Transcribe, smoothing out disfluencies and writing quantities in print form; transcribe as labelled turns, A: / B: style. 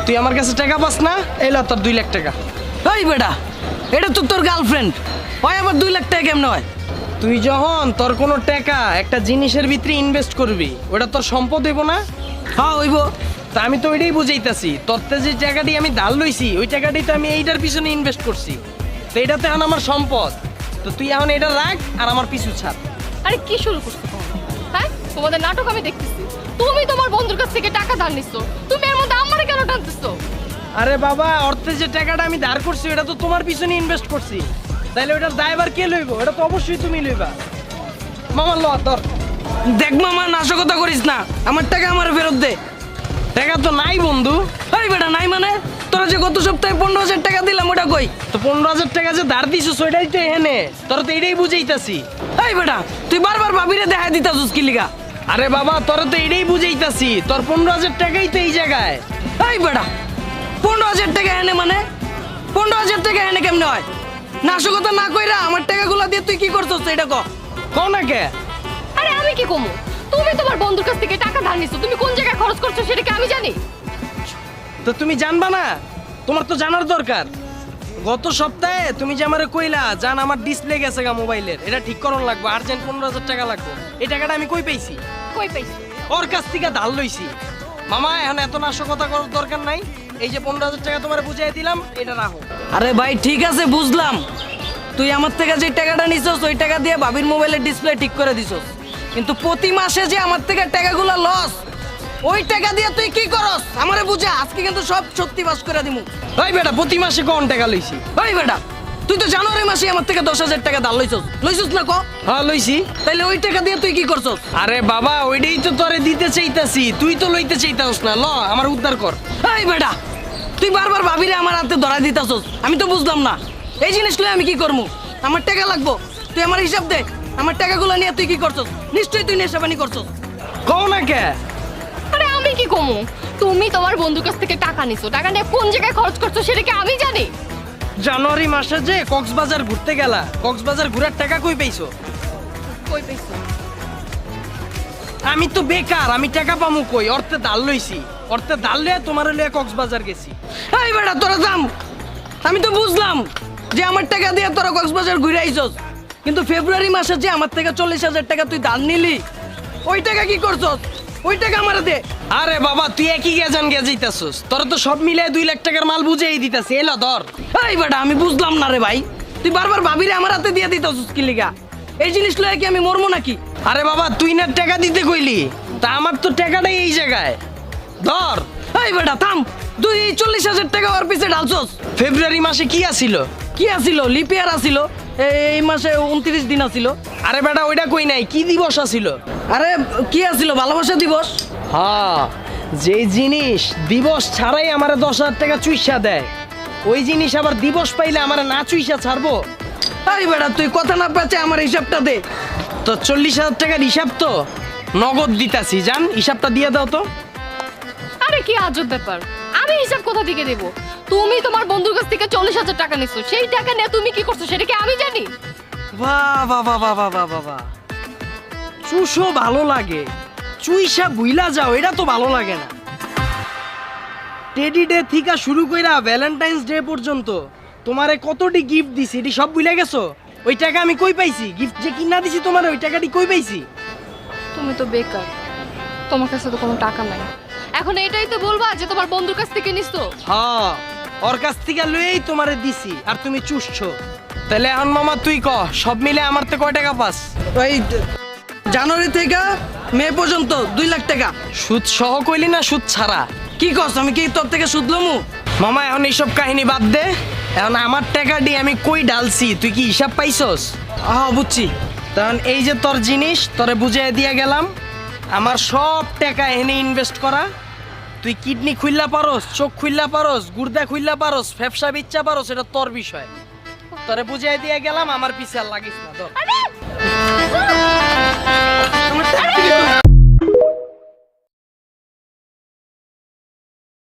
A: তুই আমার কাছে টাকা পাস না, এই ল তোর 2 লাখ টাকা।
B: ওই বেটা, এটা তো তোর গার্লফ্রেন্ড, হয় আবার 2 লাখ টাকা কেমনে হয়?
A: তুই যখন তোর কোনো টাকা একটা জিনিসের ভিতরে ইনভেস্ট করবি, ওটা তোর সম্পদ হইব না?
B: হ্যাঁ হইব।
A: তা আমি তো ওইটাই বুঝাইতাছি, তোরতে যে টাকাটি আমি ধার লইছি ওই টাকাটি তো আমি এইটার পিছনে ইনভেস্ট করছি, তো এটা তো এখন আমার সম্পদ। তো তুই এখন এটা রাখ আর আমার পিছু ছাড়।
C: আরে কি শুরু করছো তোমরা? হ্যাঁ, তোমাদের নাটক আমি দেখতেছি। তুমি তোমার বন্ধুর কাছ থেকে টাকা ধার নিছো, তুমি এর মধ্যে আমারে কেন টানতেছো?
A: আরে বাবা, অর্থে যে টাকাটা আমি ধার করছি এটা তো তোমার পিছনে ইনভেস্ট করছি, তাইলে ওটার দায়ভার কে লইব? এটা তো অবশ্যই তুমি লইবা। মামা ল ধর।
B: দেখ মামা, নাশকতা করিস না, আমার টাকা আমার ফেরত দে।
A: টাকা তো নাই বন্ধু।
B: ওই বেটা, নাই মানে? তোরা যে গত সপ্তাহে 15,000 টাকা দিলাম, ওটা কই?
A: তো 15,000 টাকা যে ধার দিছিস ওইটাই তো এখানে, তোরা তো এটাই বুঝাইতাছি।
B: এই বেটা, তুই বারবার ভাবিরে দেখা দিতাছিস কি লিগা?
A: আরে বাবা, তোরা তো এটাই বুঝাইতাছি, তোর 15,000 টাকাই তো এই জায়গায়।
B: এই বেটা, 15,000 টাকা এনে মানে? 15,000 টাকা এনে কেমনে হয়? নাশকতা না কইরা আমার টাকাগুলো দিয়ে তুই কি করছস এটা ক।
A: কও না কে?
C: আরে আমি কি কমু? তুমি তোমার বন্ধুর কাছ থেকে টাকা ধার নিছো, তুমি কোন জায়গায় খরচ করছো সেটা কি আমি জানি?
A: তো তুমি জানবা না? তোমার তো জানার দরকার। গত সপ্তাহে তুমি যে আমারে কইলা জান আমার ডিসপ্লে গেছে গা মোবাইলের, এটা ঠিক করন লাগবে, আর্জেন্ট 15,000 টাকা লাগবে। এই টাকাটা আমি কই পাইছি?
C: কই পাইছো?
A: ওর কাছ থেকে ধার লইছি। মামা, এখন এত নাশকতা করার দরকার নাই। এই যে 15,000 টাকা তোমারে বুঝাই দিলাম, এটা রাখো।
B: আরে ভাই ঠিক আছে, বুঝলাম। তুই আমার থেকে যে টাকাটা নিছস ওই টাকা দিয়ে ভাবির মোবাইলের ডিসপ্লে ঠিক করে দিছস, কিন্তু প্রতি মাসে যে আমার থেকে টাকাগুলো লস, ওই টাকা দিয়ে তুই কি করস আমারে বুঝা। আজকে কিন্তু সব সত্যি বাস করে দিমু।
A: ভাই বেটা, প্রতি মাসে কোন টাকা লইছি?
B: ওই বেটা, তুই তো জানুয়ারি মাসে আমার থেকে 10,000 টাকা ধার লইছস না ক?
A: হ্যাঁ লইছি।
B: তাইলে ওই টাকা দিয়ে তুই কি করছস?
A: আরে বাবা, ওইটাই তো তোরে দিতে চাইতাছি, তুই তো লইতে চাইতাস না। ল আমার উদ্ধার কর।
B: এই বেটা, তুই বারবার ভাবিরে আমার হাতে ধরা দিতাছস, আমি তো বুঝলাম না এই জিনিসগুলো আমি কি করবো। আমার টাকা লাগবো, তুই আমার হিসাব দে। আমার টাকাগুলো নিয়ে তুই কি করছস? নিশ্চয়ই তুই নেশাবানি করছস।
A: কও না কে?
C: আরে আমি কি কমু? তুমি তোমার বন্ধুর কাছ থেকে টাকা নিছো, টাকা নিয়ে কোন জায়গায় খরচ করছো সেটা কি আমি জানি?
A: জানুয়ারি মাসে যে কক্সবাজার ঘুরতে গেলা, কক্সবাজার ঘুরার টাকা কই পাইছো?
C: কই পাইছো?
A: আমি তো বেকার, আমি টাকা পামু কই? অর্থে ধার লইছি, অর্থে ধার লইয়া তোমার লইয়া কক্সবাজার গেছি।
B: এই বেটা, তোরা দাম, আমি তো বুঝলাম যে আমার টাকা দিয়ে তোরা কক্সবাজার ঘুরে আইছস, কিন্তু ফেব্রুয়ারি মাসে যে আমার থেকে 40,000 টাকা তুই দান নিলি, ওই টাকা কি করছস? ওই টাকা আমার দে।
A: আরে বাবা, তুই একই গেজান গে যাইতাছস, তোর তো সব মিলে 2 লাখ টাকার মাল বুঝেই দিতাছি। এলো ধর।
B: এই বেটা, আমি বুঝলাম না রে ভাই, তুই বারবার ভাবিরে আমার হাতে দিয়ে দিতাছস কি লিগা? এই জিনিস লয়ে কি আমি মরমু নাকি?
A: আরে বাবা, তুই না টাকা দিতে কইলি, তা আমার তো টাকাটাই এই জায়গায়। ধর।
B: এই বেটা থাম, তুই 40,000 টাকা ওর পিছে ঢালছস।
A: ফেব্রুয়ারি মাসে কি আসিল?
B: কি আসিল? লিপিয়ার আসিল, এই মাসে 29 দিন আসিল।
A: আরে বেটা, ওইটা কই নাই, কি দিবস আসিল?
B: আরে কি আসিল? ভালোবাসা দিবস।
A: হ্যাঁ, যে জিনিস দিবস ছাড়াই আমারে 10,000 টাকা চুইসা দেয়, ওই জিনিস আবার দিবস পাইলে আমারে না চুইসা ছাড়বো?
B: এই বেটা, তুই কথা না পেঁচে আমার হিসাবটা দে।
A: তো 40,000 টাকার হিসাব তো নগদ দিতাছি, জান হিসাবটা দিয়ে দাও তো।
C: আরে কি আজব ব্যাপার, আমি হিসাব কোথা থেকে দেব? তুমি তোমার বন্ধুর কাছ থেকে 40,000 টাকা নিছো, সেই টাকা নিয়ে তুমি কি করছো সেটা কি আমি জানি?
A: বাহ বাহ বাহ বাহ বাহ বাহ বাহ, চুষো ভালো লাগে, চুইসা বুইলা যাও এটা তো ভালো লাগে না। টেডি ডে থেকে শুরু কইরা ভ্যালেন্টাইন্স ডে পর্যন্ত তোমারে কতটি গিফট দিছি, এটি সব ভুলে গেছো? ওই টাকা আমি কই পাইছি? গিফট যে কিনা দিছি তোমার, ওই টাকাটি কই পাইছি?
C: তুমি তো বেকার, তোমার কাছে তো কোনো টাকা নাই। এখন এটাই তো বলবা যে তোমার বন্ধুর কাছ থেকে নিছো?
A: হ্যাঁ, ওর কাছ থেকে লইয়েই তোমারে দিছি আর তুমি চুষছো। তাহলে এখন মামা তুই ক, সব মিলে আমার তো কয় টাকা পাস?
B: ওই জানুয়ারি থেকে মে পর্যন্ত 2 লাখ টাকা।
A: সুদ সহ কইলি না সুদ ছাড়া?
B: কি কস? আমি কি তোর থেকে সুদ লমু?
A: মামা এখন এইসব কাহিনী বাদ দে, এখন আমার টাকা দিয়ে আমি কই ডালছি তুই কি হিসাব পাইছস?
B: হ্যাঁ বুঝছি।
A: তখন এই যে তোর জিনিস তোরে বুঝিয়ে দিয়ে গেলাম, আমার সব টাকা এনে ইনভেস্ট করা। তুই কিডনি খুললা পারস, চোখ খুললা পারস, গুর্দা খুললা পারস, ফ্যাপসা বিচ্ছা পারস, এটা তোর বিষয়। তোরে বুঝিয়ে দিয়ে গেলাম, আমার পিছে আর লাগিস না। ধর।
C: আরে